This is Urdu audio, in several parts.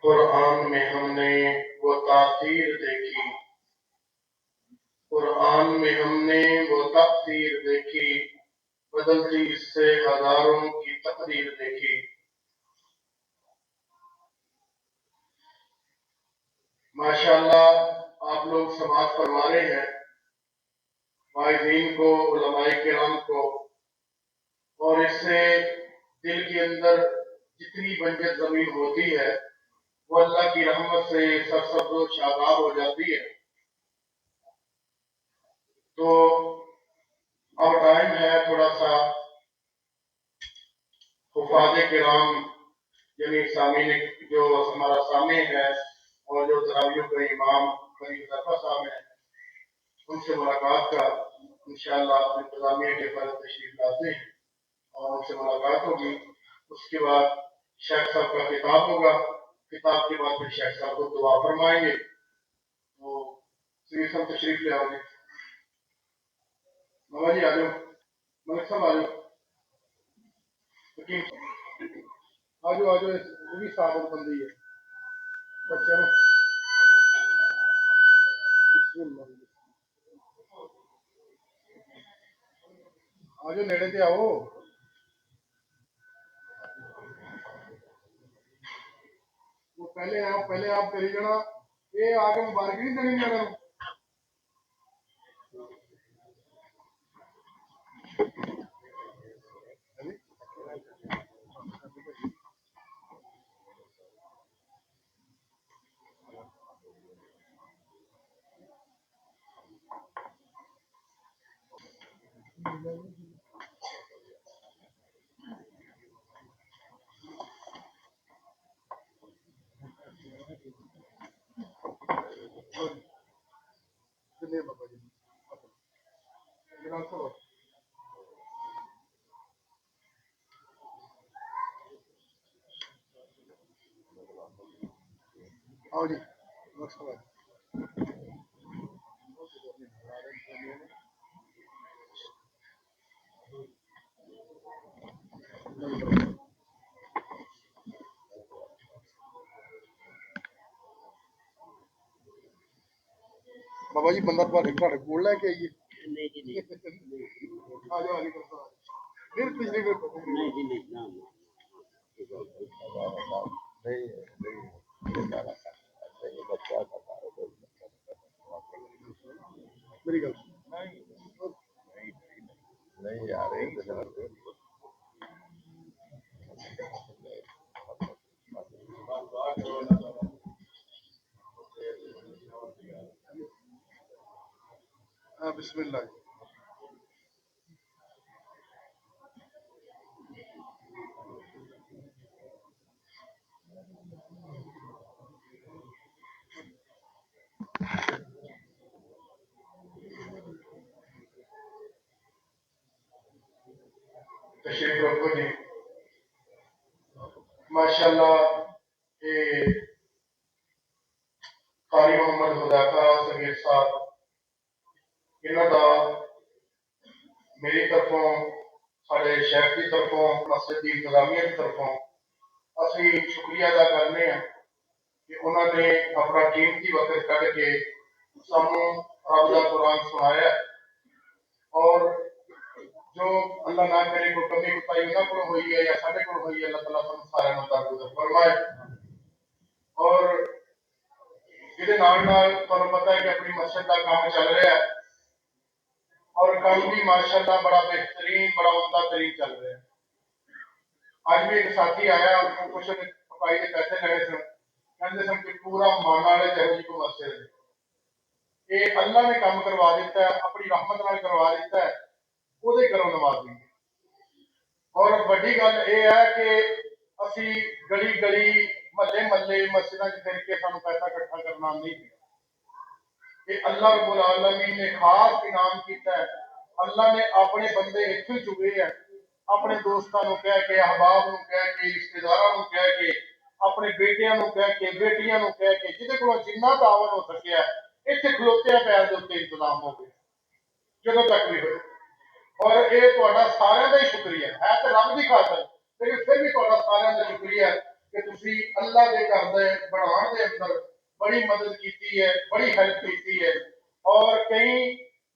قرآن میں ہم نے وہ تاثیر دیکھی، قرآن میں ہم نے وہ تاثیر دیکھی، بدلتی اس سے ہزاروں کی تقریر دیکھی۔ ماشاءاللہ آپ لوگ سماعت فرما رہے ہیں، واعظین کو، علماء کرام کو، اور اس سے دل کے اندر جتنی بنجر زمین ہوتی ہے وہ اللہ کی رحمت سے سرسبز و شاداب ہو جاتی ہے۔ تو اب ٹائم ہے تھوڑا سا حفاظ کرام یعنی سامعین جو ہمارا سامع ہے اور جو تراویح کا امام قریب ظفر صاحب ہیں ان سے ملاقات کا انشاءاللہ انتظامیہ کے پر تشریف لاتے ہیں اور ان سے ملاقات ہوگی۔ اس کے بعد شیخ صاحب کا خطاب ہوگا، خطاب کے بعد پھر شیخ صاحب کو دعا فرمائیں گے۔ تو سید صاحب تشریف لے آؤ گے، بابا جی آ جاؤ، ملک صاحب آ جاؤ، حکیم آ جاؤ، وہ بھی صاحب بندی ہے بچے نا۔ بسم اللہ، آ جاؤ نیڑے تے آؤ، وہ پہلے آپ کری جانا، یہ آ کے مبارک نہیں دینی جانا۔ بابا جی آؤ جی، بابا جی بندہ تھوڑے کول لے کے آئیے۔ آ جاؤ علی گڑھ صاحب، پھر پچھلی میری گل نہیں یار بسم اللہ۔ تشریف رکھو جی، ماشاءاللہ یہ قاری محمد حذیفہ صغیر صاحب انہاں دا میری طرفوں سارے شیخ کی طرفوں مسجد کی انتظامیہ کی طرفوں اسی شکریہ ادا کرنے ہیں کہ انہوں نے اپنا قیمتی وقت کر کے سانوں رب دا قرآن سنایا ہے، اور جو اللہ نہ کرے کوئی کمی کوتاہی انہاں کو ہوئی ہے یا سارے کو ہوئی ہے، اللہ تعالیٰ سب سارے مطابق فرمائے۔ اور یہ تمہیں پتہ ہے کہ اپنی مسجد کا کام چل رہا ہے اور کام بھی ماشاءاللہ بڑا بہترین بڑا عمدہ ترین چل رہا ہے۔ آج بھی ایک ساتھی آیا، اس کو کچھ پکائی کے پیسے لگے سن، کہتے سن کہ پورا مانا والے جہو جی کو مسجد ہے، یہ اللہ نے کام کروا دیتا ہے، اپنی رحمت نال کروا دیتا ہے، وہ دے کرو نوازی۔ اور بڑی گل یہ ہے کہ اسی گلی گلی محلے محلے مسجداں وچ پھر کے سانوں پیسہ اکٹھا کرنا نہیں پیا، یہ اللہ رب العالمین نے خاص انعام کیتا ہے۔ اللہ نے اپنے بندے اتھے چگے ہیں، اپنے دوستاں نو کہہ کے، احباب نو کہہ کے، رشتہ داراں نو کہہ کے، اپنے بیٹیاں نو کہہ کے، بیٹیاں نو کہہ کے، جہدے کولوں جنہ تعاون ہو سکیا ہے اتنے کھلوتے پیر دے اتنے انتظام ہو گئے جدوں تک بھی ہوئے۔ اور یہ تہاڈا سارے کا ہی شکریہ ہے تو رب کی خاطر، لیکن پھر بھی تہاڈا سارے کا شکریہ ہے کہ ਤੁਸੀਂ ਅੱਲਾ ਦੇ ਘਰ ਦੇ ਬਣਾਉਣ ਦੇ ਅੰਦਰ ਬੜੀ ਮਦਦ ਕੀਤੀ ਹੈ, ਬੜੀ ਹੈਲਪ ਕੀਤੀ ਹੈ। ਔਰ ਕਈ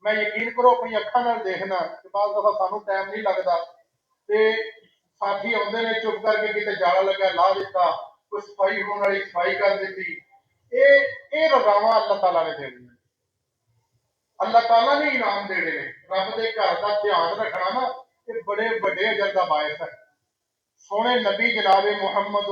ਮੈਂ ਯਕੀਨ ਕਰੋ ਆਪਣੀ ਅੱਖਾਂ ਨਾਲ ਦੇਖਣਾ ਕਿ ਬਾਅਦ ਦਫਾ ਸਾਨੂੰ ਟਾਈਮ ਨਹੀਂ ਲੱਗਦਾ ਤੇ ਸਾਥੀ ਆਉਂਦੇ ਨੇ ਚੁੱਪ ਕਰਕੇ ਕਿਤੇ ਜਾਲਾ ਲੱਗਾ ਲਾ ਦਿੱਤਾ, ਕੋਈ ਸਫਾਈ ਹੋਣ ਵਾਲੀ ਸਫਾਈ ਕਰ ਦਿੱਤੀ। ਇਹ ਰਜ਼ਾਵਾਂ ਅੱਲਾਹ ਤਾਲਾ ਨੇ ਦੇਣੀਆਂ, ਅੱਲਾਹ ਤਾਲਾ ਨੇ ਇਨਾਮ ਦੇਣੇ ਨੇ। ਰੱਬ ਦੇ ਘਰ ਦਾ ਧਿਆਨ ਰੱਖਣਾ ਨਾ ਇਹ ਬੜੇ ਵੱਡੇ ਅਜਰ ਦਾ ਬਾਇਸ ਹੈ। ਸੋਹਣੇ ਨਬੀ ਜਨਾਬੇ ਮੁਹੰਮਦ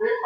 ਤੇ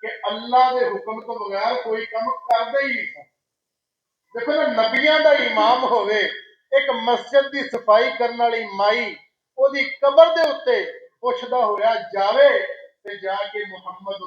ਕਿ ਅੱਲਾਹ ਦੇ ਹੁਕਮ ਤੋਂ ਬਗੈਰ ਕੋਈ ਕੰਮ ਕਰਦਾ ਹੀ ਨਹੀਂ। ਦੇਖੋ ਨਾ, ਨਬੀਆਂ ਦਾ ਇਮਾਮ ਹੋਵੇ, ਇੱਕ ਮਸਜਿਦ ਦੀ ਸਫਾਈ ਕਰਨ ਵਾਲੀ ਮਾਈ ਉਹਦੀ ਕਬਰ ਦੇ ਉੱਤੇ ਪੁੱਛਦਾ ਹੋਇਆ ਜਾਵੇ ਤੇ ਜਾ ਕੇ ਮੁਹੰਮਦ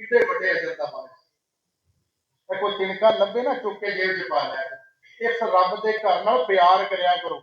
ਕਿਤੇ ਵੱਡੇ ਅਜਰ ਦਾ ਬਾਇਸ। ਕੋਈ ਤਿਨਕਾ ਲੱਭੇ ਨਾ ਚੁੱਕ ਕੇ ਜੇਬ 'ਚ ਪਾ ਲੈ। ਇਸ ਰੱਬ ਦੇ ਘਰ ਨਾਲ ਪਿਆਰ ਕਰਿਆ ਕਰੋ,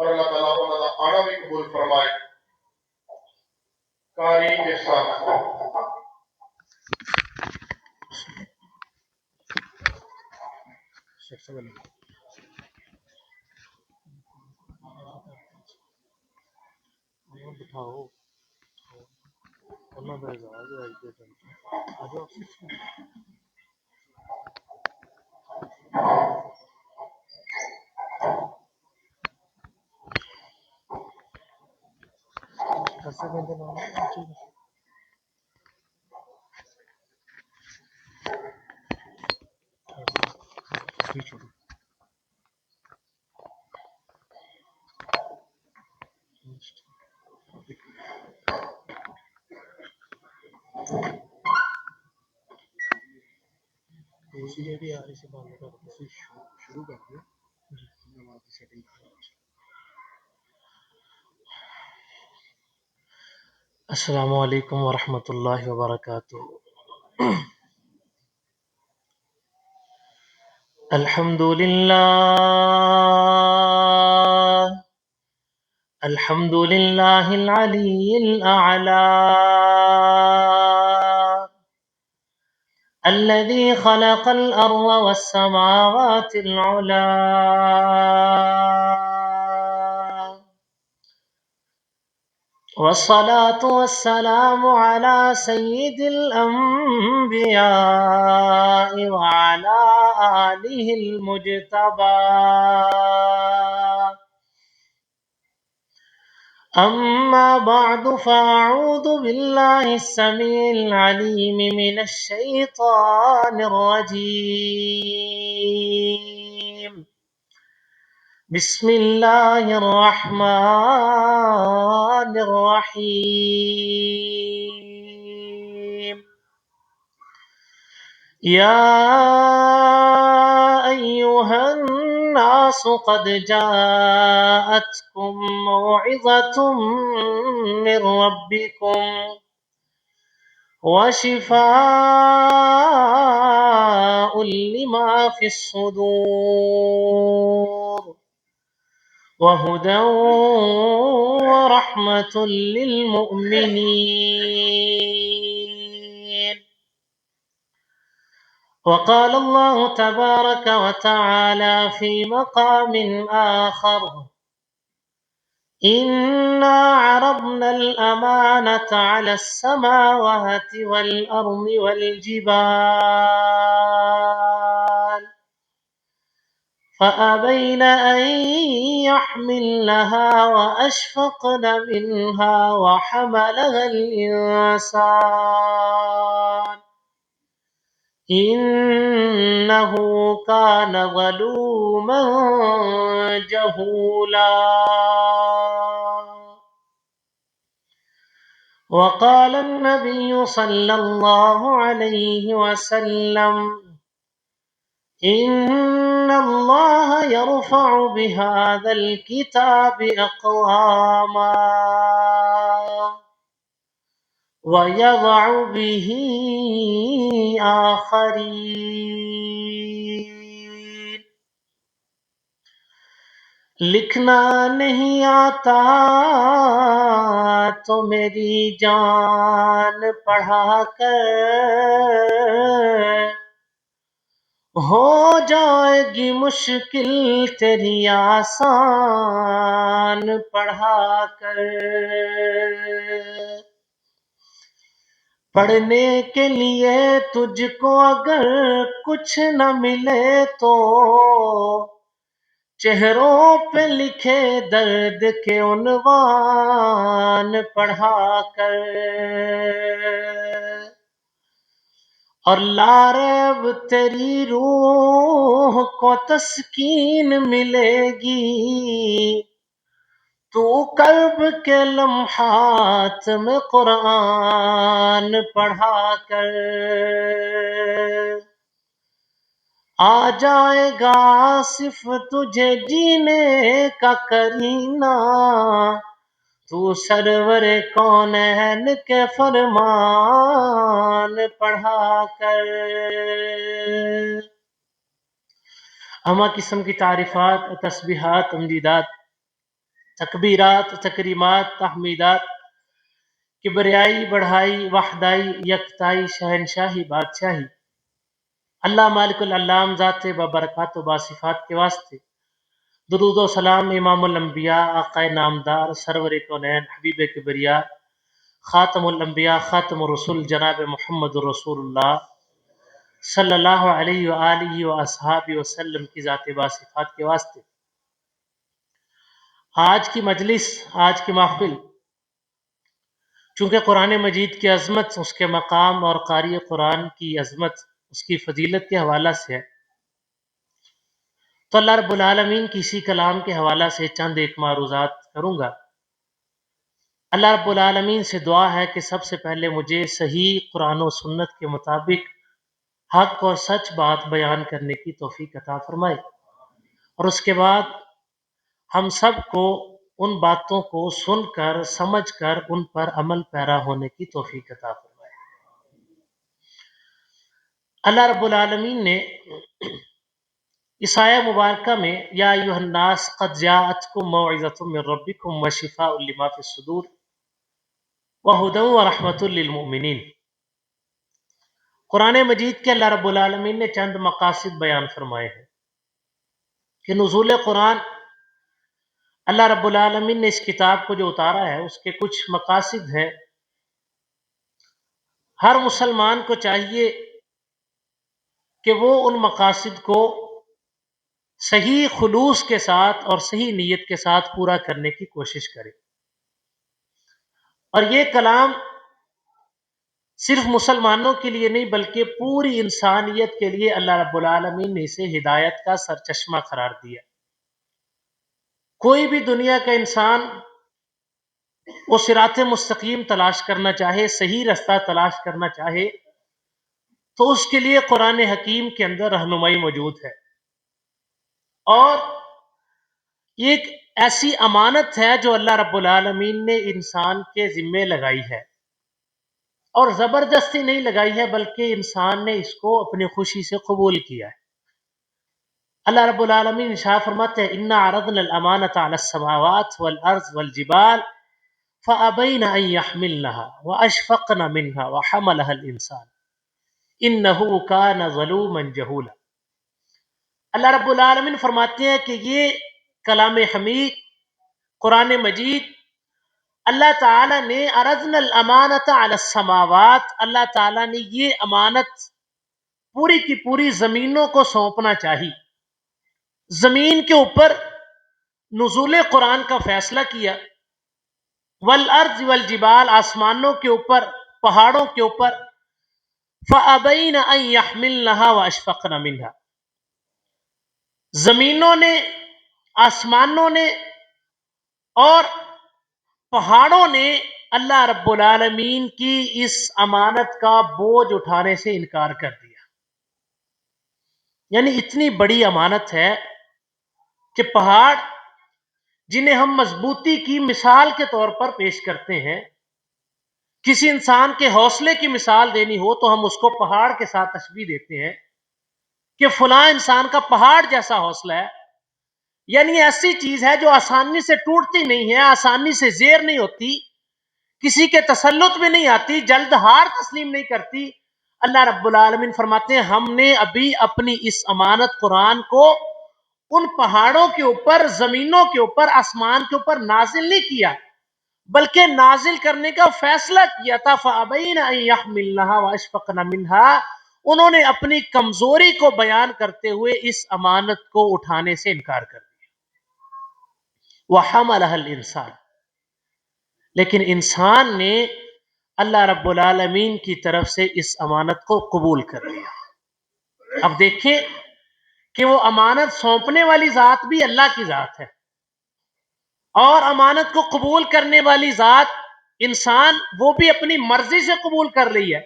اور اللہ تعالیٰ انہوں کا آنا بھی قبول فرمائے. قاری ارشاد. بٹھاؤ اللہ کا اعزاز ہے آج کے ٹائم پہ. آ جاؤ. کیسے بندے نام ہے چھوڑو. دوسری بھی آ رہی سی بند کر دو. شروع کر دو. نماز کی سیٹنگ کرو. السلام علیکم ورحمۃ اللہ وبرکاتہ. الحمد للہ العلی الاعلی الذي خلق الارض والسماوات العلى والصلاة والسلام على سيد الأنبياء وعلى آله المجتبى. أما بعد فأعوذ بالله السميع العليم من الشيطان الرجيم. بسم الله الرحمن الرحيم. يا أيها الناس قد جاءتكم موعظة من ربكم وشفاء لما في الصدور وهدى ورحمة للمؤمنين. وقال الله تبارك وتعالى في مقام آخر: إنا عرضنا الأمانة على السماوات والأرض والجبال فأبين أن يحملنها وأشفقن منها وحملها الإنسان إنه كان ظلوما جهولا. وقال النبي صلى الله عليه وسلم: إن الله يرفع بهذا الكتاب أقواما ويضع به آخرين. لکھنا نہیں آتا تو میری جان پڑھا کر ہو جائے گی مشکل تیری آسان پڑھا کر. پڑھنے کے لیے تجھ کو اگر کچھ نہ ملے تو چہروں پہ لکھے درد کے عنوان پڑھا کر. اور لا ریب تیری روح کو تسکین ملے گی تو قلب کے لمحات میں قرآن پڑھا کر. آ جائے گا صرف تجھے جینے کا کرینہ تو سرور کونین کے فرمان پڑھا کر. اما قسم کی تعریفات، تسبیحات، تمجیدات تکبیرات، تکریمات، تحمیدات، کبریائی، بڑھائی، وحدائی، یکتائی، شہنشاہی، بادشاہی اللہ مالک العلام ذات ببرکات و باصفات کے واسطے درود و سلام امام الانبیاء آقا نامدار سرور کونین حبیب کبریا خاتم الانبیاء خاتم الرسول جناب محمد رسول اللہ صلی اللہ علیہ وآلہ وآصحابہ وسلم کی ذات باصفات کے واسطے آج کی مجلس، آج کی محفل چونکہ قرآن مجید کی عظمت، اس کے مقام اور قاری قرآن کی عظمت، اس کی فضیلت کے حوالہ سے ہے، تو اللہ رب العالمین کی اسی کلام کے حوالہ سے چند ایک معروضات کروں گا۔ اللہ رب العالمین سے دعا ہے کہ سب سے پہلے مجھے صحیح قرآن و سنت کے مطابق حق اور سچ بات بیان کرنے کی توفیق عطا فرمائے، اور اس کے بعد ہم سب کو ان باتوں کو سن کر سمجھ کر ان پر عمل پیرا ہونے کی توفیق عطا فرمائے۔ اللہ رب العالمین نے اس آیہ مبارکہ میں یا ایھا الناس قد جاءتکم موعظۃ من ربکم وشفاء لما فی الصدور وہدی ورحمۃ للمؤمنین، قرآن مجید کے اللہ رب العالمین نے چند مقاصد بیان فرمائے ہیں کہ نزول قرآن، اللہ رب العالمین نے اس کتاب کو جو اتارا ہے اس کے کچھ مقاصد ہیں۔ ہر مسلمان کو چاہیے کہ وہ ان مقاصد کو صحیح خلوص کے ساتھ اور صحیح نیت کے ساتھ پورا کرنے کی کوشش کرے، اور یہ کلام صرف مسلمانوں کے لیے نہیں بلکہ پوری انسانیت کے لیے اللہ رب العالمین نے اسے ہدایت کا سرچشمہ قرار دیا۔ کوئی بھی دنیا کا انسان وہ صراط مستقیم تلاش کرنا چاہے، صحیح رستہ تلاش کرنا چاہے، تو اس کے لیے قرآن حکیم کے اندر رہنمائی موجود ہے، اور یہ ایک ایسی امانت ہے جو اللہ رب العالمین نے انسان کے ذمے لگائی ہے، اور زبردستی نہیں لگائی ہے بلکہ انسان نے اس کو اپنی خوشی سے قبول کیا ہے۔ اللہ رب العالمین ارشاد فرماتے ہیں انا عرضنا الامانۃ علی السماوات والارض والجبال فابین ان یحملنها واشفقن منها وحملها الانسان انه کان ظلوما جہولا۔ اللہ رب العالمین فرماتے ہیں کہ یہ کلام حمید قرآن مجید اللہ تعالیٰ نے عرضنا الامانۃ علی السماوات، اللہ تعالیٰ نے یہ امانت پوری کی پوری زمینوں کو سونپنا چاہی، زمین کے اوپر نزول قرآن کا فیصلہ کیا، والارض والجبال، آسمانوں کے اوپر، پہاڑوں کے اوپر، فابین ان یحملنها واشفقن منها، زمینوں نے، آسمانوں نے اور پہاڑوں نے اللہ رب العالمین کی اس امانت کا بوجھ اٹھانے سے انکار کر دیا۔ یعنی اتنی بڑی امانت ہے کہ پہاڑ جنہیں ہم مضبوطی کی مثال کے طور پر پیش کرتے ہیں، کسی انسان کے حوصلے کی مثال دینی ہو تو ہم اس کو پہاڑ کے ساتھ تشبیہ دیتے ہیں کہ فلاں انسان کا پہاڑ جیسا حوصلہ ہے، یعنی ایسی چیز ہے جو آسانی سے ٹوٹتی نہیں ہے، آسانی سے زیر نہیں ہوتی، کسی کے تسلط میں نہیں آتی، جلد ہار تسلیم نہیں کرتی۔ اللہ رب العالمین فرماتے ہیں ہم نے ابھی اپنی اس امانت قرآن کو ان پہاڑوں کے اوپر، زمینوں کے اوپر، آسمان کے اوپر نازل نہیں کیا، بلکہ نازل کرنے کا فیصلہ کیا تھا۔ فَأَبَيْنَ أَن يَحْمِلْنَهَا وَأَشْفَقْنَ مِنْهَا، انہوں نے اپنی کمزوری کو بیان کرتے ہوئے اس امانت کو اٹھانے سے انکار کر دیا۔ وَحَمَلَهَا الْإِنسَانُ، لیکن انسان نے اللہ رب العالمین کی طرف سے اس امانت کو قبول کر لیا۔ اب دیکھیں کہ وہ امانت سونپنے والی ذات بھی اللہ کی ذات ہے، اور امانت کو قبول کرنے والی ذات انسان وہ بھی اپنی مرضی سے قبول کر رہی ہے،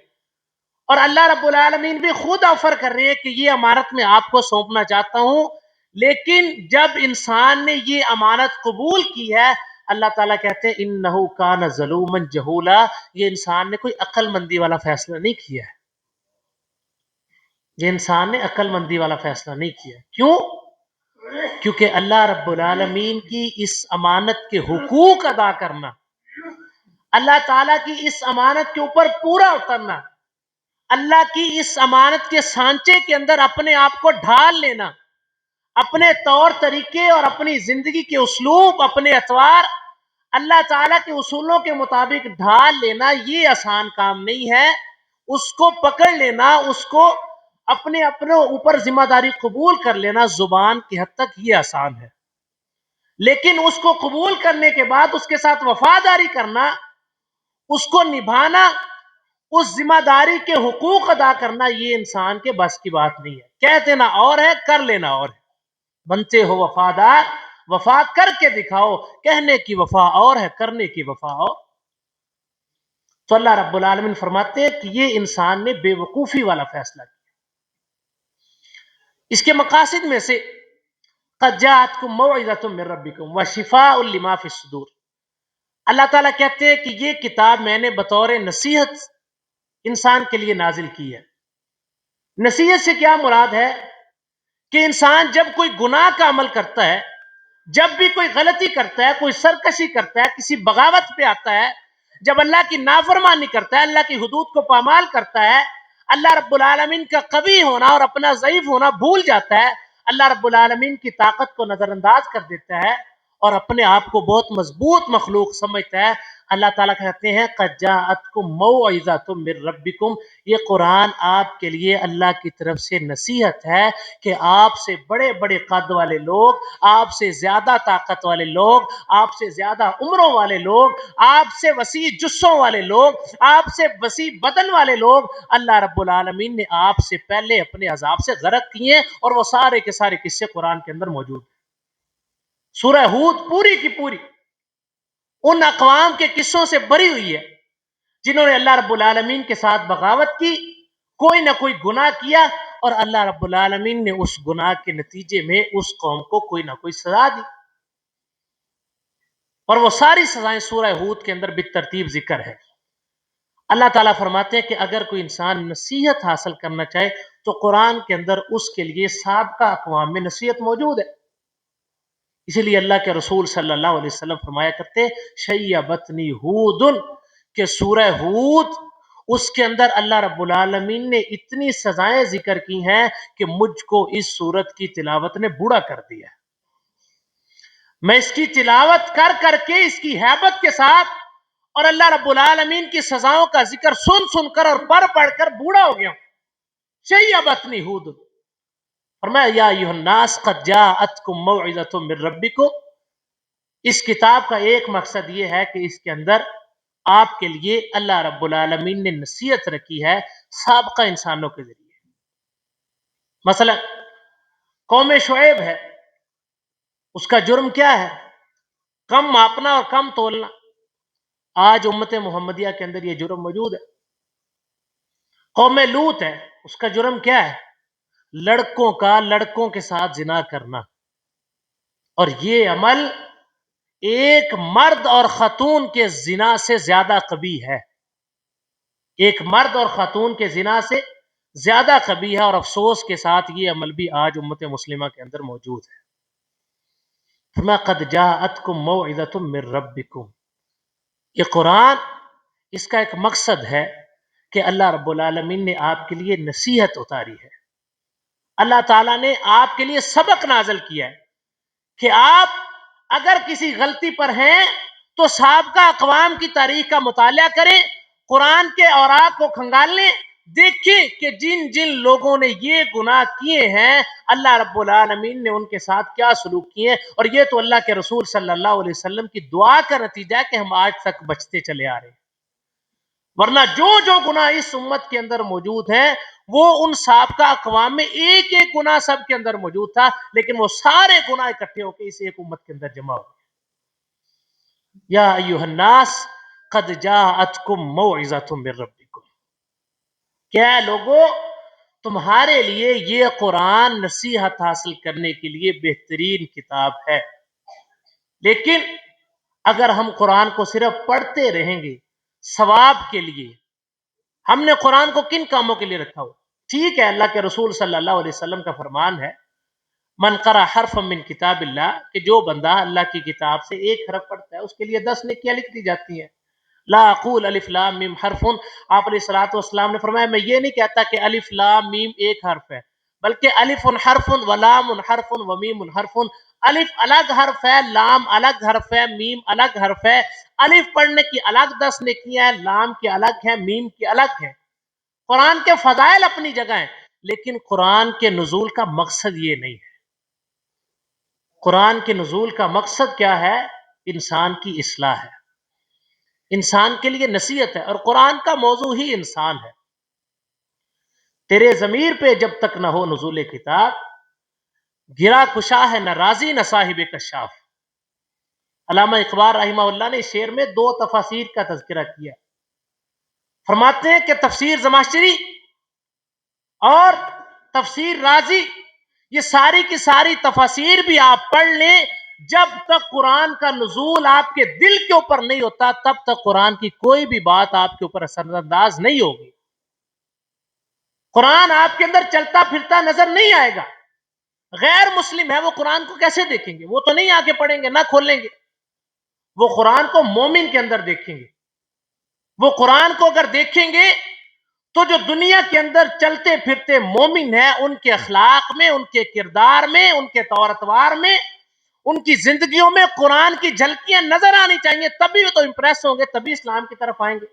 اور اللہ رب العالمین بھی خود آفر کر رہے ہیں کہ یہ امانت میں آپ کو سونپنا چاہتا ہوں، لیکن جب انسان نے یہ امانت قبول کی ہے، اللہ تعالیٰ کہتے ہیں انہو کان ظلوما جہولا، یہ انسان نے کوئی عقل مندی والا فیصلہ نہیں کیا ہے، یہ انسان نے عقل مندی والا فیصلہ نہیں کیا۔ کیوں؟ کیونکہ اللہ رب العالمین کی اس امانت کے حقوق ادا کرنا، اللہ تعالیٰ کی اس امانت کے اوپر پورا اترنا، اللہ کی اس امانت کے سانچے کے اندر اپنے آپ کو ڈھال لینا، اپنے طور طریقے اور اپنی زندگی کے اسلوب، اپنے اطوار اللہ تعالیٰ کے اصولوں کے مطابق ڈھال لینا، یہ آسان کام نہیں ہے۔ اس کو پکڑ لینا، اس کو اپنے اوپر ذمہ داری قبول کر لینا زبان کی حد تک یہ آسان ہے، لیکن اس کو قبول کرنے کے بعد اس کے ساتھ وفاداری کرنا، اس کو نبھانا، اس ذمہ داری کے حقوق ادا کرنا، یہ انسان کے بس کی بات نہیں ہے۔ کہہ دینا اور ہے، کر لینا اور ہے۔ بنتے ہو وفادار، وفا کر کے دکھاؤ، کہنے کی وفا اور ہے، کرنے کی وفا اور۔ تو اللہ رب العالمین فرماتے ہیں کہ یہ انسان نے بے وقوفی والا فیصلہ کیا۔ اس کے مقاصد میں سے قد جاءتکم موعظۃ من ربکم وشفاء لما فی الصدور، اللہ تعالیٰ کہتے ہیں کہ یہ کتاب میں نے بطور نصیحت انسان کے لیے نازل کی ہے۔ نصیحت سے کیا مراد ہے کہ انسان جب کوئی گناہ کا عمل کرتا ہے، جب بھی کوئی غلطی کرتا ہے، کوئی سرکشی کرتا ہے، کسی بغاوت پہ آتا ہے، جب اللہ کی نافرمانی کرتا ہے، اللہ کی حدود کو پامال کرتا ہے، اللہ رب العالمین کا قوی ہونا اور اپنا ضعیف ہونا بھول جاتا ہے، اللہ رب العالمین کی طاقت کو نظر انداز کر دیتا ہے اور اپنے آپ کو بہت مضبوط مخلوق سمجھتا ہے، اللہ تعالیٰ کہتے ہیں قد جاءتکم موعظۃ من ربکم، یہ قرآن آپ کے لیے اللہ کی طرف سے نصیحت ہے کہ آپ سے بڑے بڑے قد والے لوگ، آپ سے زیادہ طاقت والے لوگ، آپ سے زیادہ عمروں والے لوگ، آپ سے وسیع جسوں والے لوگ، آپ سے وسیع بدن والے لوگ، اللہ رب العالمین نے آپ سے پہلے اپنے عذاب سے غرق کیے، اور وہ سارے کے سارے قصے قرآن کے اندر موجود ہیں۔ سورہ ہود پوری کی پوری ان اقوام کے قصوں سے بری ہوئی ہے جنہوں نے اللہ رب العالمین کے ساتھ بغاوت کی، کوئی نہ کوئی گناہ کیا، اور اللہ رب العالمین نے اس گناہ کے نتیجے میں اس قوم کو کوئی نہ کوئی سزا دی، اور وہ ساری سزائیں سورہ ہود کے اندر بالترتیب ذکر ہے۔ اللہ تعالیٰ فرماتے ہیں کہ اگر کوئی انسان نصیحت حاصل کرنا چاہے تو قرآن کے اندر اس کے لیے سابقہ اقوام میں نصیحت موجود ہے۔ اسی لیے اللہ کے رسول صلی اللہ علیہ وسلم فرمایا کرتے شیبتنی ہود، کہ سورہ ہود اس کے اندر اللہ رب العالمین نے اتنی سزائیں ذکر کی ہیں کہ مجھ کو اس سورت کی تلاوت نے بوڑھا کر دیا۔ میں اس کی تلاوت کر کر کے اس کی ہیبت کے ساتھ اور اللہ رب العالمین کی سزاؤں کا ذکر سن سن کر اور پڑھ کر بوڑھا ہو گیا ہوں۔ شیبتنی ہود، فرمایا یا ایھا الناس قد جاءتکم موعظۃ من ربکم، اس کتاب کا ایک مقصد یہ ہے کہ اس کے اندر آپ کے لیے اللہ رب العالمین نے نصیحت رکھی ہے سابقہ انسانوں کے ذریعے۔ مثلا قوم شعیب ہے، اس کا جرم کیا ہے؟ کم ماپنا اور کم تولنا۔ آج امت محمدیہ کے اندر یہ جرم موجود ہے۔ قوم لوط ہے، اس کا جرم کیا ہے؟ لڑکوں کا لڑکوں کے ساتھ زنا کرنا، اور یہ عمل ایک مرد اور خاتون کے زنا سے زیادہ قبیح ہے، ایک مرد اور خاتون کے زنا سے زیادہ قبیح ہے، اور افسوس کے ساتھ یہ عمل بھی آج امت مسلمہ کے اندر موجود ہے۔ فرمایا قد جاءتکم موعظۃ من ربکم، یہ قرآن اس کا ایک مقصد ہے کہ اللہ رب العالمین نے آپ کے لیے نصیحت اتاری ہے، اللہ تعالیٰ نے آپ کے لیے سبق نازل کیا ہے کہ آپ اگر کسی غلطی پر ہیں تو سابقہ اقوام کی تاریخ کا مطالعہ کریں، قرآن کے اوراق کو کھنگال لیں، دیکھیں کہ جن جن لوگوں نے یہ گناہ کیے ہیں اللہ رب العالمین نے ان کے ساتھ کیا سلوک کیے، اور یہ تو اللہ کے رسول صلی اللہ علیہ وسلم کی دعا کا نتیجہ ہے کہ ہم آج تک بچتے چلے آ رہے ہیں، ورنہ جو جو گناہ اس امت کے اندر موجود ہیں وہ ان سابقہ اقوام میں ایک ایک گناہ سب کے اندر موجود تھا، لیکن وہ سارے گناہ اکٹھے ہو کے اس ایک امت کے اندر جمع ہو گئے۔ یا ایھا الناس قد جاءتکم موعظۃ من ربکم، کیا لوگوں تمہارے لیے یہ قرآن نصیحت حاصل کرنے کے لیے بہترین کتاب ہے، لیکن اگر ہم قرآن کو صرف پڑھتے رہیں گے ثواب کے لیے، ہم نے قرآن کو کن کاموں کے لیے رکھا ہو؟ ٹھیک ہے، اللہ کے رسول صلی اللہ علیہ وسلم کا فرمان ہے من قرأ حرفا من کتاب اللہ، کہ جو بندہ اللہ کی کتاب سے ایک حرف پڑھتا ہے اس کے لیے 10 نیکیاں لکھ دی جاتی ہیں۔ لا اقول الف لام میم حرف، آپ علیہ الصلوۃ والسلام نے فرمایا میں یہ نہیں کہتا کہ الف لام میم ایک حرف ہے، بلکہ الف حرف و لام حرف و میم حرف، الف الگ حرف ہے، لام الگ حرف ہے، میم الگ حرف ہے۔ الف پڑھنے کی الگ 10 نیکیاں ہیں، لام کی الگ ہیں، میم کی الگ ہیں۔ قرآن کے فضائل اپنی جگہ ہیں، لیکن قرآن کے نزول کا مقصد یہ نہیں ہے۔ قرآن کے نزول کا مقصد کیا ہے؟ انسان کی اصلاح ہے، انسان کے لیے نصیحت ہے، اور قرآن کا موضوع ہی انسان ہے۔ تیرے ضمیر پہ جب تک نہ ہو نزول کتاب، گرا کشا ہے نہ راضی نہ صاحب کشاف۔ علامہ اقبال رحمہ اللہ نے اس شعر میں 2 تفاسیر کا تذکرہ کیا، فرماتے ہیں کہ تفسیر زمخشری اور تفسیر رازی، یہ ساری کی ساری تفاسیر بھی آپ پڑھ لیں، جب تک قرآن کا نزول آپ کے دل کے اوپر نہیں ہوتا تب تک قرآن کی کوئی بھی بات آپ کے اوپر اثر انداز نہیں ہوگی۔ قرآن آپ کے اندر چلتا پھرتا نظر نہیں آئے گا۔ غیر مسلم ہے، وہ قرآن کو کیسے دیکھیں گے؟ وہ تو نہیں آ کے پڑھیں گے، نہ کھولیں گے۔ وہ قرآن کو مومن کے اندر دیکھیں گے۔ وہ قرآن کو اگر دیکھیں گے تو جو دنیا کے اندر چلتے پھرتے مومن ہیں، ان کے اخلاق میں، ان کے کردار میں، ان کے طور اتوار میں، ان کی زندگیوں میں قرآن کی جھلکیاں نظر آنی چاہیے، تبھی وہ تو امپریس ہوں گے، تبھی اسلام کی طرف آئیں گے۔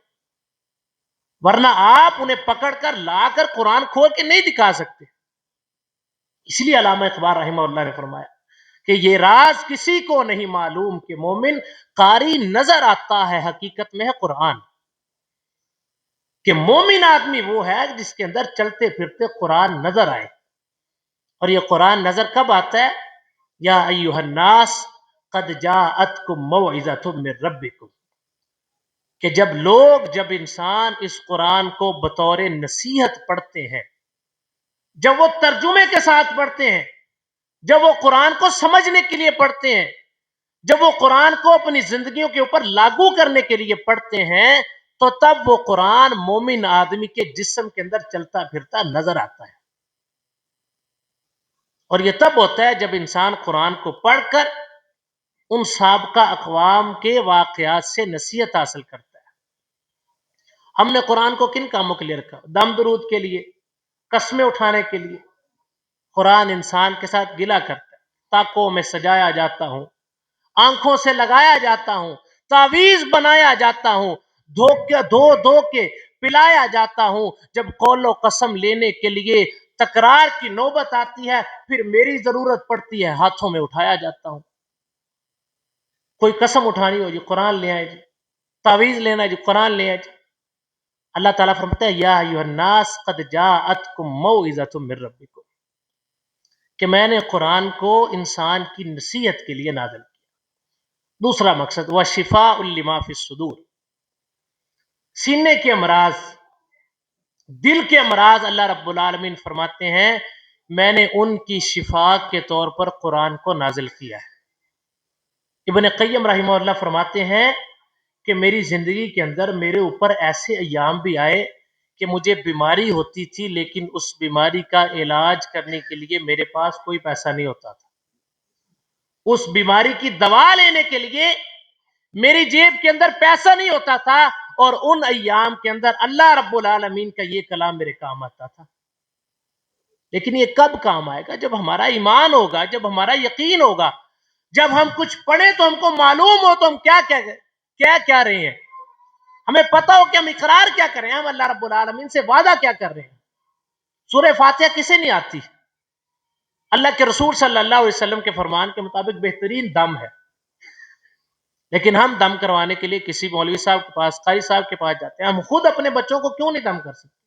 ورنہ آپ انہیں پکڑ کر لا کر قرآن کھول کے نہیں دکھا سکتے۔ اس لیے علامہ اقبال رحمہ اللہ نے فرمایا کہ یہ راز کسی کو نہیں معلوم کہ مومن قاری نظر آتا ہے، حقیقت میں ہے قرآن۔ کہ مومن آدمی وہ ہے جس کے اندر چلتے پھرتے قرآن نظر آئے۔ اور یہ قرآن نظر کب آتا ہے؟ یا ایھا الناس قد جاءتکم موعظۃ من ربکم، کہ جب انسان اس قرآن کو بطور نصیحت پڑھتے ہیں، جب وہ ترجمے کے ساتھ پڑھتے ہیں، جب وہ قرآن کو سمجھنے کے لیے پڑھتے ہیں، جب وہ قرآن کو اپنی زندگیوں کے اوپر لاگو کرنے کے لیے پڑھتے ہیں، تو تب وہ قرآن مومن آدمی کے جسم کے اندر چلتا پھرتا نظر آتا ہے۔ اور یہ تب ہوتا ہے جب انسان قرآن کو پڑھ کر ان سابقہ اقوام کے واقعات سے نصیحت حاصل کرتا ہے۔ ہم نے قرآن کو کن کاموں کے لیے رکھا؟ دم درود کے لیے، قسمیں اٹھانے کے لیے۔ قرآن انسان کے ساتھ گلا کرتا ہے، تاکوں میں سجایا جاتا ہوں، آنکھوں سے لگایا جاتا ہوں، تعویذ بنایا جاتا ہوں، دھو کے پلایا جاتا ہوں، جب قول و قسم لینے کے لیے تکرار کی نوبت آتی ہے، پھر میری ضرورت پڑتی ہے، ہاتھوں میں اٹھایا جاتا ہوں۔ کوئی قسم اٹھانی ہو جی قرآن لے آئے جی، تعویذ لینا جی قرآن لے آئے جی۔ اللہ تعالیٰ فرماتا ہے یا ایھا الناس قد جاءتکم موعظۃ من ربکم، کہ میں نے قرآن کو انسان کی نصیحت کے لیے نازل کیا۔ دوسرا مقصد وشفاء لما فی الصدور، سینے کے امراض، دل کے امراض، اللہ رب العالمین فرماتے ہیں میں نے ان کی شفا کے طور پر قرآن کو نازل کیا ہے۔ ابن قیم رحمہ اللہ فرماتے ہیں کہ میری زندگی کے اندر میرے اوپر ایسے ایام بھی آئے کہ مجھے بیماری ہوتی تھی، لیکن اس بیماری کا علاج کرنے کے لیے میرے پاس کوئی پیسہ نہیں ہوتا تھا۔ اس بیماری کی دوا لینے کے لیے میری جیب کے اندر پیسہ نہیں ہوتا تھا، اور ان ایام کے اندر اللہ رب العالمین کا یہ کلام میرے کام آتا تھا۔ لیکن یہ کب کام آئے گا؟ جب ہمارا ایمان ہوگا، جب ہمارا یقین ہوگا، جب ہم کچھ پڑھیں تو ہم کو معلوم ہو تو ہم کیا رہے ہیں، ہمیں پتہ ہو کہ ہم اقرار کیا کر رہے ہیں، ہم اللہ رب العالمین سے وعدہ کیا کر رہے ہیں۔ سورہ فاتحہ کسے نہیں آتی؟ اللہ کے رسول صلی اللہ علیہ وسلم کے فرمان کے مطابق بہترین دم ہے، لیکن ہم دم کروانے کے لیے کسی مولوی صاحب کے پاس، قاری صاحب کے پاس جاتے ہیں۔ ہم خود اپنے بچوں کو کیوں نہیں دم کر سکتے؟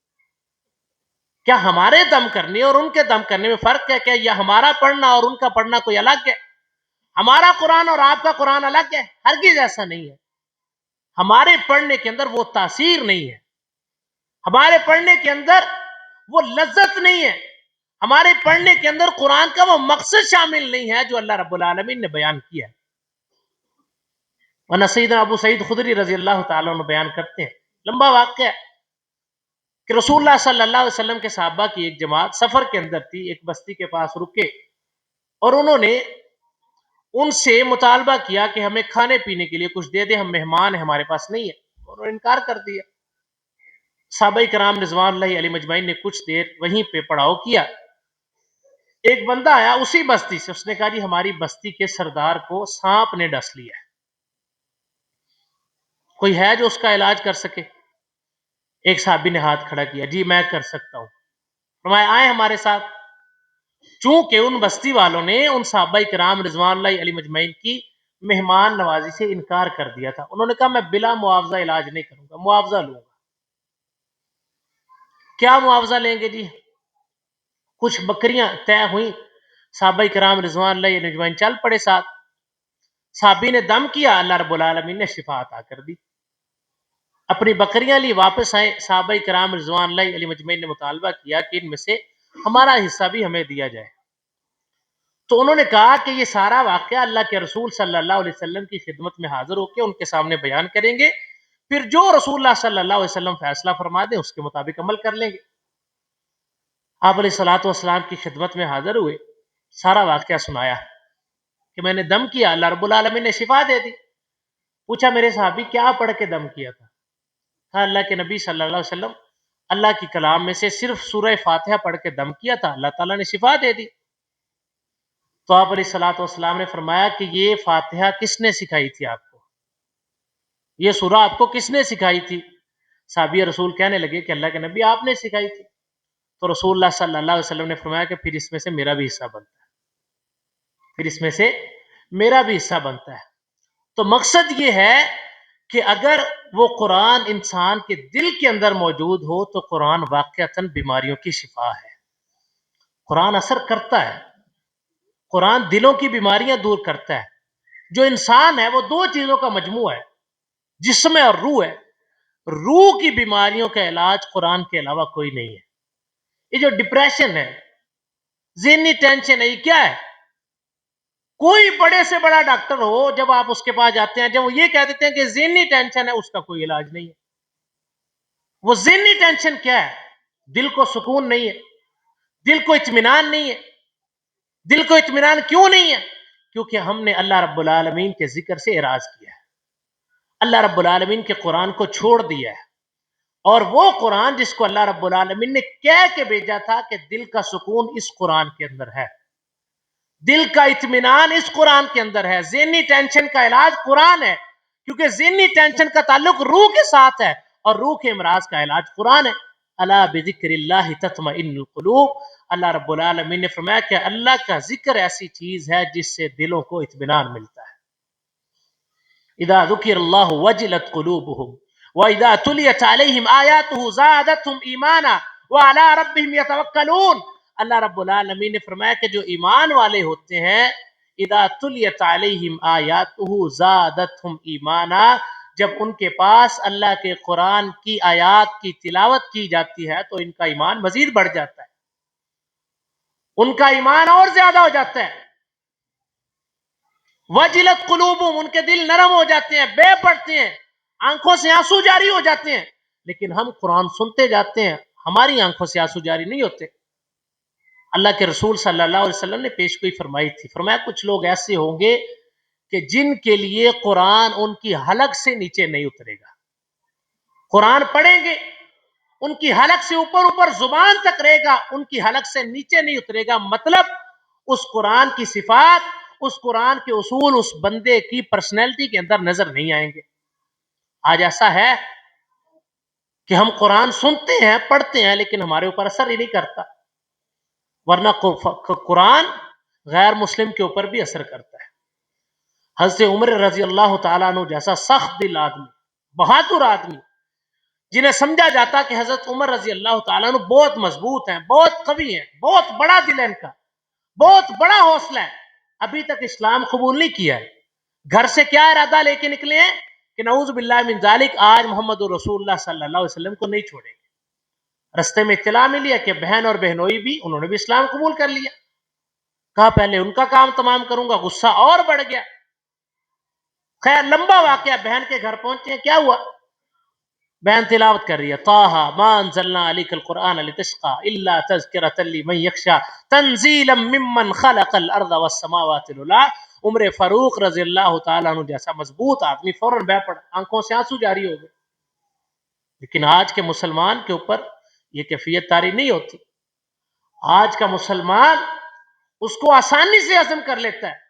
کیا ہمارے دم کرنے اور ان کے دم کرنے میں فرق ہے؟ کیا یہ ہمارا پڑھنا اور ان کا پڑھنا کوئی الگ ہے؟ ہمارا قرآن اور آپ کا قرآن الگ ہے؟ ہرگز ایسا نہیں ہے۔ ہمارے پڑھنے کے اندر وہ تاثیر نہیں ہے، ہمارے پڑھنے کے اندر وہ لذت نہیں ہے، ہمارے پڑھنے کے اندر قرآن کا وہ مقصد شامل نہیں ہے جو اللہ رب العالمین نے بیان کیا ہے۔ ورنہ سیدنا ابو سعید خدری رضی اللہ تعالیٰ عنہ بیان کرتے ہیں، لمبا واقعہ ہے کہ رسول اللہ صلی اللہ علیہ وسلم کے صحابہ کی ایک جماعت سفر کے اندر تھی، ایک بستی کے پاس رکے، اور انہوں نے ان سے مطالبہ کیا کہ ہمیں کھانے پینے کے لیے کچھ دے دیں، ہم مہمان ہیں، ہمارے پاس نہیں ہے، انہوں نے انکار کر دیا۔ صحابہ کرام رضوان اللہ علیہ مجمعین نے کچھ دیر وہیں پہ پڑاؤ کیا۔ ایک بندہ آیا اسی بستی سے، اس نے کہا جی ہماری بستی کے سردار کو سانپ نے ڈس لیا ہے، کوئی ہے جو اس کا علاج کر سکے؟ ایک صحابی نے ہاتھ کھڑا کیا، جی میں کر سکتا ہوں۔ فرمایا آئے ہمارے ساتھ۔ چونکہ ان بستی والوں نے ان صحابہ کرام رضوان اللہ علیہ مجمعین کی مہمان نوازی سے انکار کر دیا تھا، انہوں نے کہا میں بلا معاوضہ علاج نہیں کروں گا، معاوضہ لوں گا۔ کیا معاوضہ لیں گے؟ جی کچھ بکریاں طے ہوئیں، صحابہ کرام رضوان اللہ علیہ مجمعین چل پڑے ساتھ، صحابی نے دم کیا، اللہ رب العالمین نے شفا عطا کر دی، اپنی بکریاں لی واپس آئے۔ صحابہ کرام رضوان اللہ علیہ مجمعین نے مطالبہ کیا کہ ان میں سے ہمارا حصہ بھی ہمیں دیا جائے، تو انہوں نے کہا کہ یہ سارا واقعہ اللہ کے رسول صلی اللہ علیہ وسلم کی خدمت میں حاضر ہو کے ان کے سامنے بیان کریں گے، پھر جو رسول اللہ صلی اللہ علیہ وسلم فیصلہ فرما دیں اس کے مطابق عمل کر لیں گے۔ آپ علیہ الصلوۃ والسلام کی خدمت میں حاضر ہوئے، سارا واقعہ سنایا کہ میں نے دم کیا، اللہ رب العالمین نے شفا دے دی۔ پوچھا میرے صحابی کیا پڑھ کے دم کیا تھا؟ کہا اللہ کے نبی صلی اللہ علیہ وسلم اللہ کی کلام میں سے صرف سورہ فاتحہ پڑھ کے دم کیا تھا، اللہ تعالیٰ نے شفا دے دی۔ تو آپ علیہ الصلوۃ والسلام نے فرمایا کہ یہ فاتحہ کس نے سکھائی تھی آپ کو؟ یہ سورہ آپ کو کس نے سکھائی تھی؟ صحابی رسول کہنے لگے کہ اللہ کے نبی آپ نے سکھائی تھی۔ تو رسول اللہ صلی اللہ علیہ وسلم نے فرمایا کہ پھر اس میں سے میرا بھی حصہ بنتا ہے، پھر اس میں سے میرا بھی حصہ بنتا ہے۔ تو مقصد یہ ہے کہ اگر وہ قرآن انسان کے دل کے اندر موجود ہو تو قرآن واقعتاً بیماریوں کی شفا ہے، قرآن اثر کرتا ہے، قرآن دلوں کی بیماریاں دور کرتا ہے۔ جو انسان ہے وہ دو چیزوں کا مجموعہ ہے، جسم اور روح ہے، روح کی بیماریوں کا علاج قرآن کے علاوہ کوئی نہیں ہے۔ یہ جو ڈپریشن ہے، ذہنی ٹینشن ہے، یہ کیا ہے؟ کوئی بڑے سے بڑا ڈاکٹر ہو، جب آپ اس کے پاس جاتے ہیں، جب وہ یہ کہہ دیتے ہیں کہ ذہنی ٹینشن ہے، اس کا کوئی علاج نہیں ہے۔ وہ ذہنی ٹینشن کیا ہے؟ دل کو سکون نہیں ہے، دل کو اطمینان نہیں ہے۔ دل کو اطمینان کیوں نہیں ہے؟ کیونکہ ہم نے اللہ رب العالمین کے ذکر سے اعراض کیا ہے، اللہ رب العالمین کے قرآن کو چھوڑ دیا ہے، اور وہ قرآن جس کو اللہ رب العالمین نے کہہ کے بھیجا تھا کہ دل کا سکون اس قرآن کے اندر ہے، دل کا اطمینان اس قرآن کے اندر ہے، ذہنی ٹینشن کا علاج قرآن ہے، کیونکہ ذہنی ٹینشن کا تعلق روح کے ساتھ ہے، اور روح کے امراض کا علاج قرآن ہے۔ الا بذکر اللہ تطمئن القلوب، اللہ رب العالمین نے فرمایا کہ اللہ کا ذکر ایسی چیز ہے جس سے دلوں کو اطمینان ملتا ہے۔ اذا ذکر اللہ وجلت قلوبہم واذا تلیت علیہم آیاتہ زادتہم ایمانا وعلی ربہم یتوکلون، اللہ رب العالمین نے فرمایا کہ جو ایمان والے ہوتے ہیں، اذا تلیت علیہم آیاتہ زادتہم ایمانا، جب ان کے پاس اللہ کے قرآن کی آیات کی تلاوت کی جاتی ہے تو ان کا ایمان مزید بڑھ جاتا ہے، ان کا ایمان اور زیادہ ہو جاتا ہے۔ وجلت قلوبہم، ان کے دل نرم ہو جاتے ہیں، بے پڑتے ہیں، آنکھوں سے آنسو جاری ہو جاتے ہیں۔ لیکن ہم قرآن سنتے جاتے ہیں، ہماری آنکھوں سے آنسو جاری نہیں ہوتے۔ اللہ کے رسول صلی اللہ علیہ وسلم نے پیشگوئی فرمائی تھی، فرمایا کچھ لوگ ایسے ہوں گے کہ جن کے لیے قرآن ان کی حلق سے نیچے نہیں اترے گا۔ قرآن پڑھیں گے، ان کی حلق سے اوپر اوپر زبان تک رہے گا، ان کی حلق سے نیچے نہیں اترے گا، مطلب اس قرآن کی صفات، اس قرآن کے اصول اس بندے کی پرسنالٹی کے اندر نظر نہیں آئیں گے۔ آج ایسا ہے کہ ہم قرآن سنتے ہیں، پڑھتے ہیں، لیکن ہمارے اوپر اثر ہی نہیں کرتا، ورنہ قرآن غیر مسلم کے اوپر بھی اثر کرتا ہے۔ حضرت عمر رضی اللہ تعالیٰ عنہ جیسا سخت دل آدمی، بہادر آدمی، جنہیں سمجھا جاتا کہ حضرت عمر رضی اللہ تعالیٰ عنہ بہت مضبوط ہیں، بہت قوی ہیں، بہت بڑا دل ہے ان کا، بہت بڑا حوصلہ ہے، ابھی تک اسلام قبول نہیں کیا ہے۔ گھر سے کیا ارادہ لے کے نکلے ہیں کہ نعوذ باللہ من ذالک، آج محمد رسول اللہ صلی اللہ علیہ وسلم کو نہیں چھوڑیں گے۔ رستے میں اطلاع ملی ہے کہ بہن اور بہنوئی بھی، انہوں نے بھی اسلام قبول کر لیا۔ کہا پہلے ان کا کام تمام کروں گا، غصہ اور بڑھ گیا۔ خیر لمبا واقعہ، بہن کے گھر پہنچے ہیں، کیا ہوا؟ بیان تلاوت کر رہی ہے طٰہ ما انزلنا علیک القرآن لتشقى الا تذکرۃ لمن یخشى تنزیلا ممن خلق الارض والسماوات العلی۔ عمر فاروق رضی اللہ تعالیٰ عنہ جیسا مضبوط آدمی فوراً بہ پڑا، آنکھوں سے آنسو جاری ہو گئے۔ لیکن آج کے مسلمان کے اوپر یہ کیفیت طاری نہیں ہوتی۔ آج کا مسلمان اس کو آسانی سے ہضم کر لیتا ہے۔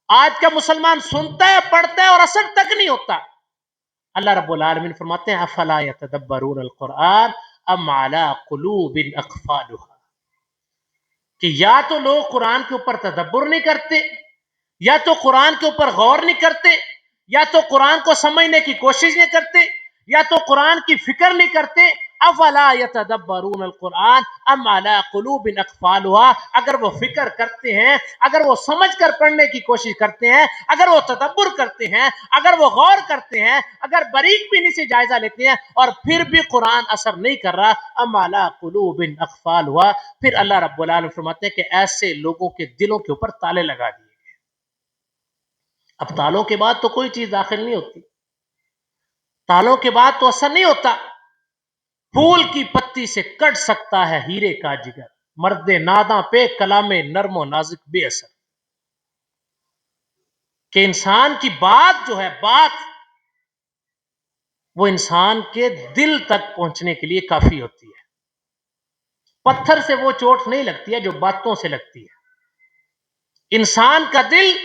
آج کا مسلمان سنتا ہے، پڑھتا ہے اور اثر تک نہیں ہوتا۔ اللہ رب العالمین فرماتے ہیں افلا یتدبرون القرآن ام علی قلوب اقفالها، کہ یا تو لوگ قرآن کے اوپر تدبر نہیں کرتے، یا تو قرآن کے اوپر غور نہیں کرتے، یا تو قرآن کو سمجھنے کی کوشش نہیں کرتے، یا تو قرآن کی فکر نہیں کرتے۔ افلا یتدبرون القرآن ام علی قلوب اقفالها، اگر وہ فکر کرتے ہیں، اگر وہ سمجھ کر پڑھنے کی کوشش کرتے ہیں، اگر وہ تدبر کرتے ہیں، اگر وہ غور کرتے ہیں، اگر باریک بینی سے جائزہ لیتے ہیں اور پھر بھی قرآن اثر نہیں کر رہا، ام علی قلوب اقفالها، پھر اللہ رب العالمین فرماتے ہیں کہ ایسے لوگوں کے دلوں کے اوپر تالے لگا دیے گئے۔ اب تالوں کے بعد تو کوئی چیز داخل نہیں ہوتی، تالوں کے بعد تو اثر نہیں ہوتا۔ پھول کی پتی سے کٹ سکتا ہے ہیرے کا جگر، مرد ناداں پہ کلام نرم و نازک بے اثر۔ کہ انسان کی بات جو ہے، بات وہ انسان کے دل تک پہنچنے کے لیے کافی ہوتی ہے۔ پتھر سے وہ چوٹ نہیں لگتی ہے جو باتوں سے لگتی ہے۔ انسان کا دل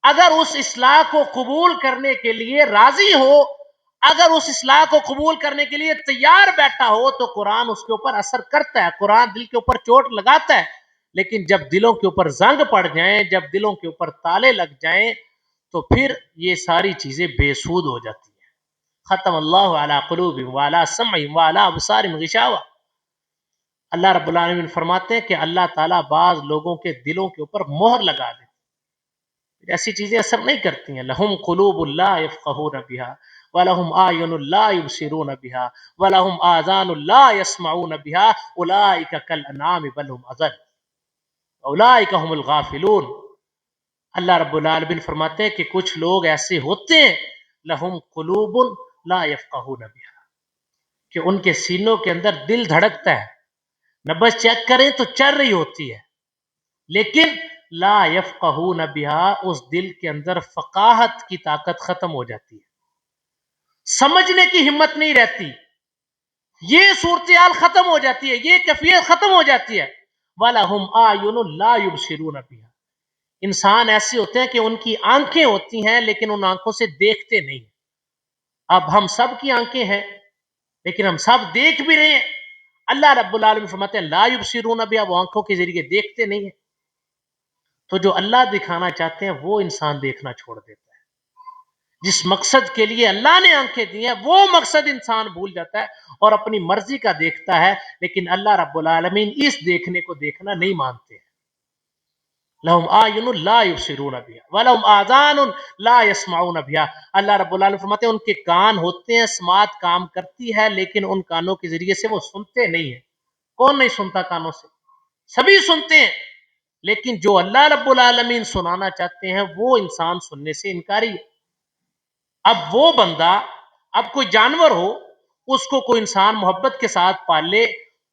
اگر اس اصلاح کو قبول کرنے کے لیے راضی ہو، اگر اس اصلاح کو قبول کرنے کے لیے تیار بیٹھا ہو، تو قرآن اس کے اوپر اثر کرتا ہے، قرآن دل کے اوپر چوٹ لگاتا ہے۔ لیکن جب دلوں کے اوپر زنگ پڑ جائیں، جب دلوں کے اوپر تالے لگ جائیں، تو پھر یہ ساری چیزیں بے سود ہو جاتی ہیں۔ ختم اللہ علی قلوبہم وعلی سمعہم وعلی ابصارہم غشاوہ۔ اللہ رب العالمین فرماتے ہیں کہ اللہ تعالیٰ بعض لوگوں کے دلوں کے اوپر مہر لگا دے، ایسی چیزیں اثر نہیں کرتی ہیں۔ لہم قلوب لا یفقہون بہا وَلَهُمْ أَعْیُنٌ لَا یبصرون بِهَا وَلَهُمْ آذَانٌ لَا یسمعون بِهَا أُولَئِکَ کالأنعام بل هم أضل أُولَئِکَ هم الغافلون۔ اللہ رب العالمین فرماتے ہیں کہ کچھ لوگ ایسے ہوتے ہیں لہم قلوب لا یفقہون بِهَا، کہ ان کے سینوں کے اندر دل دھڑکتا ہے، نبض چیک کریں تو چل رہی ہوتی ہے، لیکن لا یفقہون بہا، اس دل کے اندر فقاہت کی طاقت ختم ہو جاتی ہے، سمجھنے کی ہمت نہیں رہتی، یہ صورتحال ختم ہو جاتی ہے، یہ کیفیت ختم ہو جاتی ہے۔ وَلَهُمْ أَعْیُنٌ لَا یُبْصِرُونَ بِهَا، انسان ایسے ہوتے ہیں کہ ان کی آنکھیں ہوتی ہیں لیکن ان آنکھوں سے دیکھتے نہیں۔ اب ہم سب کی آنکھیں ہیں لیکن ہم سب دیکھ بھی رہے ہیں۔ اللہ رب العالمین فرماتے ہیں لا یبصرون بہا، وہ آنکھوں کے ذریعے دیکھتے نہیں ہیں۔ تو جو اللہ دکھانا چاہتے ہیں وہ انسان دیکھنا چھوڑ دیتا ہے۔ جس مقصد کے لیے اللہ نے آنکھیں دی ہیں وہ مقصد انسان بھول جاتا ہے اور اپنی مرضی کا دیکھتا ہے، لیکن اللہ رب العالمین اس دیکھنے کو دیکھنا نہیں مانتے ہیں۔ لہم اعین لا یبصرون بہا ولہم آذان لا یسمعون بہا، اللہ رب العالمین فرماتے ہیں ان کے کان ہوتے ہیں، سماعت کام کرتی ہے، لیکن ان کانوں کے ذریعے سے وہ سنتے نہیں ہیں۔ کون نہیں سنتا کانوں سے؟ سبھی سنتے ہیں، لیکن جو اللہ رب العالمین سنانا چاہتے ہیں وہ انسان سننے سے انکاری ہے۔ اب وہ بندہ، اب کوئی جانور ہو، اس کو کوئی انسان محبت کے ساتھ پال لے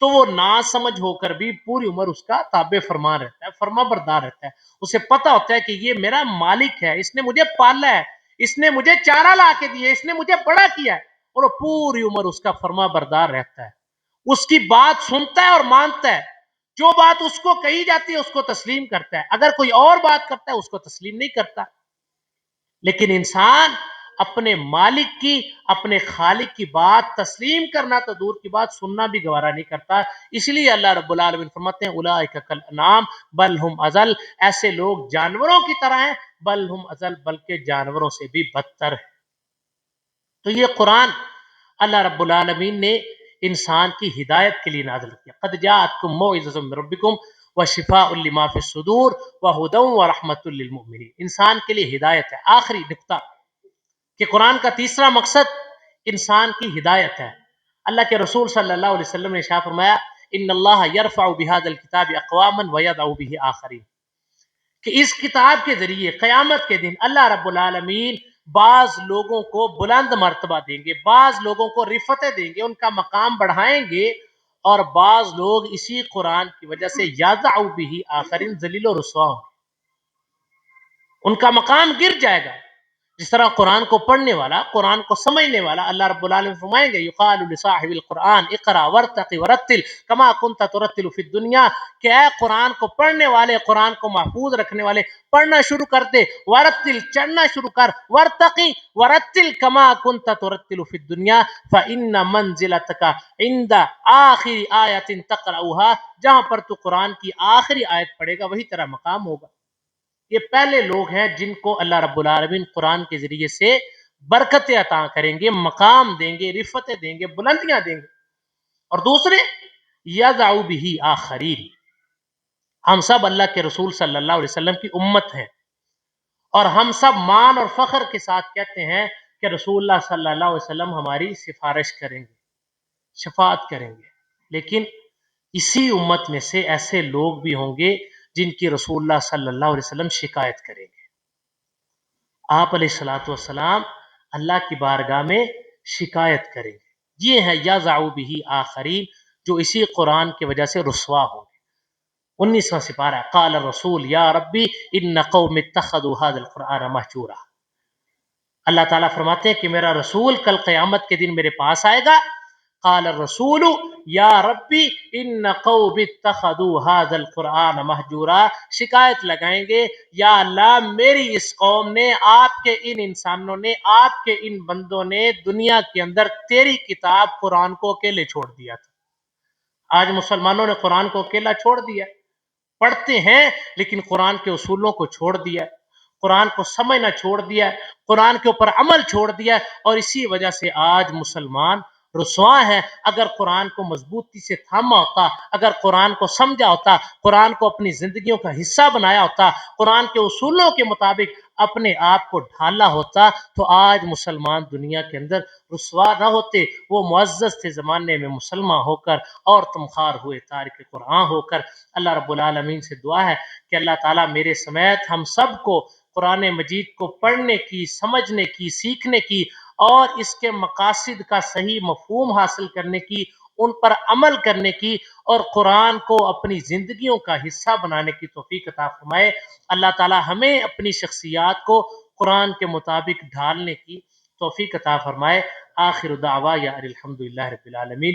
تو وہ نا سمجھ ہو کر بھی پوری عمر اس کا تابع فرما رہتا ہے، فرما بردار رہتا ہے۔ اسے پتہ ہوتا ہے کہ یہ میرا مالک ہے، اس نے مجھے پالا ہے، اس نے مجھے چارہ لا کے دیا ہے، اس نے مجھے بڑا کیا ہے، اور وہ پوری عمر اس کا فرما بردار رہتا ہے، اس کی بات سنتا ہے اور مانتا ہے۔ جو بات اس کو کہی جاتی ہے اس کو تسلیم کرتا ہے، اگر کوئی اور بات کرتا ہے اس کو تسلیم نہیں کرتا۔ لیکن انسان اپنے مالک کی، اپنے خالق کی بات تسلیم کرنا تو دور کی بات، سننا بھی گوارا نہیں کرتا۔ اس لیے اللہ رب العالمین فرماتے ہیں اولئک کالانعام بل ہم اضل، ایسے لوگ جانوروں کی طرح ہیں، بل ہم اضل، بلکہ جانوروں سے بھی بدتر ہے۔ تو یہ قرآن اللہ رب العالمین نے انسان کی ہدایت کے لیے نازل کیا۔ قد جاءتکم موعظۃ من ربکم وشفاء لما فی الصدور وہدی ورحمۃ للمؤمنین، انسان کے لیے ہدایت ہے۔ آخری نقطہ کہ قرآن کا تیسرا مقصد انسان کی ہدایت ہے۔ اللہ کے رسول صلی اللہ علیہ وسلم نے ارشاد فرمایا ان اللہ یرفع بہذا الکتاب اقواما ویضع بہ آخرین، کہ اس کتاب کے ذریعے قیامت کے دن اللہ رب العالمین بعض لوگوں کو بلند مرتبہ دیں گے، بعض لوگوں کو رفتیں دیں گے، ان کا مقام بڑھائیں گے، اور بعض لوگ اسی قرآن کی وجہ سے یضع بہ آخرین ذلیل و رسوا ہوں گے، ان کا مقام گر جائے گا۔ جس طرح قرآن کو پڑھنے والا، قرآن کو سمجھنے والا، اللہ رب العالمین فرمائیں گے یقال لصاحب القرآن اقرا ورتق ورتل کما کنت ترتل فی الدنیا، کہ اے قرآن کو پڑھنے والے، قرآن کو محفوظ رکھنے والے، پڑھنا شروع کر دے، ورتل چڑھنا شروع کر، ورتقی ورتل کما کنت ترتل فی الدنیا فإن منزلتک عند آخر آیت تقرأها، جہاں پر تو قرآن کی آخری آیت پڑھے گا وہی تیرا مقام ہوگا۔ یہ پہلے لوگ ہیں جن کو اللہ رب العالمین قرآن کے ذریعے سے برکتیں عطا کریں گے، مقام دیں گے، رفتیں دیں گے، بلندیاں دیں گے۔ اور دوسرے یضع بہ آخرین، ہم سب اللہ کے رسول صلی اللہ علیہ وسلم کی امت ہیں، اور ہم سب مان اور فخر کے ساتھ کہتے ہیں کہ رسول اللہ صلی اللہ علیہ وسلم ہماری سفارش کریں گے، شفاعت کریں گے، لیکن اسی امت میں سے ایسے لوگ بھی ہوں گے جن کی رسول اللہ صلی اللہ علیہ وسلم شکایت کریں گے۔ آپ علیہ الصلوۃ والسلام اللہ کی بارگاہ میں شکایت کریں گے۔ یہ ہے یضع بہ آخرین، جو اسی قرآن کی وجہ سے رسوا ہوں گے۔ 19واں سپارہ، قال الرسول یا ربی ان قوم اتخذوا هذا القرآن مہجورا۔ اللہ تعالیٰ فرماتے ہیں کہ میرا رسول کل قیامت کے دن میرے پاس آئے گا، قال الرسول یا ربی ان قوم اتخذوا هذا القرآن مہجورا، شکایت لگائیں گے یا اللہ میری اس قوم نے، آپ کے ان انسانوں نے، آپ کے ان بندوں نے دنیا کے اندر تیری کتاب قرآن کو اکیلے چھوڑ دیا تھا۔ آج مسلمانوں نے قرآن کو اکیلا چھوڑ دیا، پڑھتے ہیں لیکن قرآن کے اصولوں کو چھوڑ دیا، قرآن کو سمجھنا چھوڑ دیا، قرآن کے اوپر عمل چھوڑ دیا، اور اسی وجہ سے آج مسلمان رسوا ہے۔ اگر قرآن کو مضبوطی سے تھاما ہوتا، اگر قرآن کو سمجھا ہوتا، قرآن کو اپنی زندگیوں کا حصہ بنایا ہوتا، قرآن کے اصولوں کے مطابق اپنے آپ کو ڈھالا ہوتا، تو آج مسلمان دنیا کے اندر رسوا نہ ہوتے، وہ معزز تھے زمانے میں مسلمان ہو کر، اور تم خوار ہوئے تارک قرآن ہو کر۔ اللہ رب العالمین سے دعا ہے کہ اللہ تعالیٰ میرے سمیت ہم سب کو قرآن مجید کو پڑھنے کی، سمجھنے کی، سیکھنے کی، اور اس کے مقاصد کا صحیح مفہوم حاصل کرنے کی، ان پر عمل کرنے کی، اور قرآن کو اپنی زندگیوں کا حصہ بنانے کی توفیق عطا فرمائے۔ اللہ تعالیٰ ہمیں اپنی شخصیات کو قرآن کے مطابق ڈھالنے کی توفیق عطا فرمائے۔ آخر دعوایا الحمدللہ رب العالمین۔